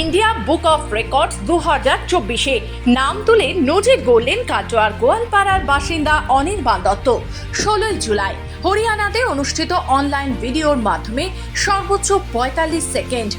India book of records 2024-এ নাম তুলে নজির গড়লেন কাটোয়ার গোয়ালপাড়ার বাসিন্দা অনির্বাণ দত্ত। 16 জুলাই হরিয়ানাতে অনুষ্ঠিত অনলাইন ভিডিওর মাধ্যমে সর্বোচ্চ 45 সেকেন্ড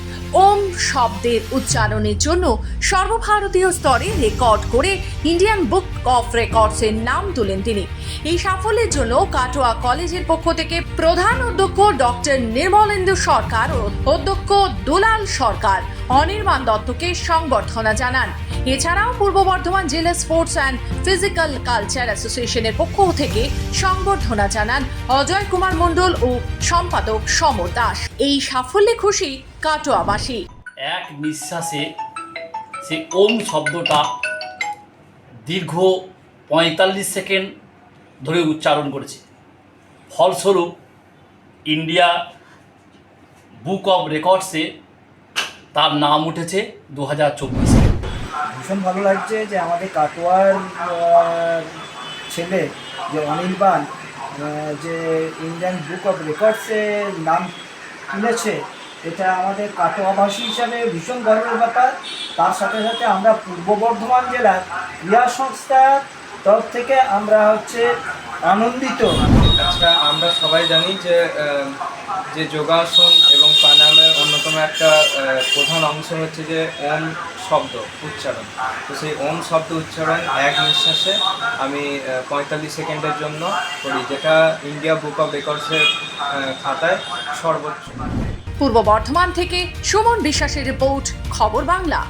ওম শব্দের উচ্চারণের জন্য সর্বভারতীয় স্তরে রেকর্ড করে ইন্ডিয়ান বুক অফ রেকর্ডসের নাম তুলেন তিনি। এই সাফল্যের জন্য কাটোয়া কলেজের পক্ষ থেকে প্রধান অধ্যক্ষ ডক্টর নির্মলেন্দু সরকার ও অধ্যক্ষ দুলাল সরকার অনির্বাণ দত্তকে সংবর্ধনা জানান। এছাড়াও পূর্ব বর্ধমান জেলা স্পোর্টস অ্যান্ড ফিজিক্যাল কালচার অ্যাসোসিয়েশনের পক্ষ থেকে সংবর্ধনা জানান অজয় কুমার মণ্ডল ও সম্পাদক সমর দাস। এই সাফল্যে খুশি কাটোয়াবাসী। এক নিঃশ্বাসে সে ওম শব্দটা দীর্ঘ 45 সেকেন্ড ধরে উচ্চারণ করেছে। ফলস্বরূপ ইন্ডিয়া বুক অফ রেকর্ডসে তার নাম উঠেছে 2024-এ। ভীষণ ভালো লাগছে যে আমাদের কাটোয়ার ছেলে যে অনির্বাণ যে ইন্ডিয়ান বুক অফ রেকর্ডসে নাম তুলেছে, এটা আমাদের কাটোয়াবাসী হিসাবে ভীষণ গর্বের ব্যাপার। তার সাথে সাথে আমরা পূর্ব বর্ধমান জেলার ক্রীড়া সংস্থার তরফ থেকে আমরা আনন্দিত। আচ্ছা, আমরা সবাই জানি যে যোগাসন এবং প্রাণায়ামের অন্যতম একটা প্রধান অংশ হচ্ছে যে ওম শব্দ উচ্চারণ। তো সেই ওম শব্দ উচ্চারণ এক নিঃশ্বাসে আমি 45 সেকেন্ডের জন্য করি, যেটা ইন্ডিয়া বুক অফ রেকর্ডসের খাতায় সর্বোচ্চ। পূর্ব বর্ধমান থেকে সুমন বিশ্বাসের রিপোর্ট, খবর বাংলা।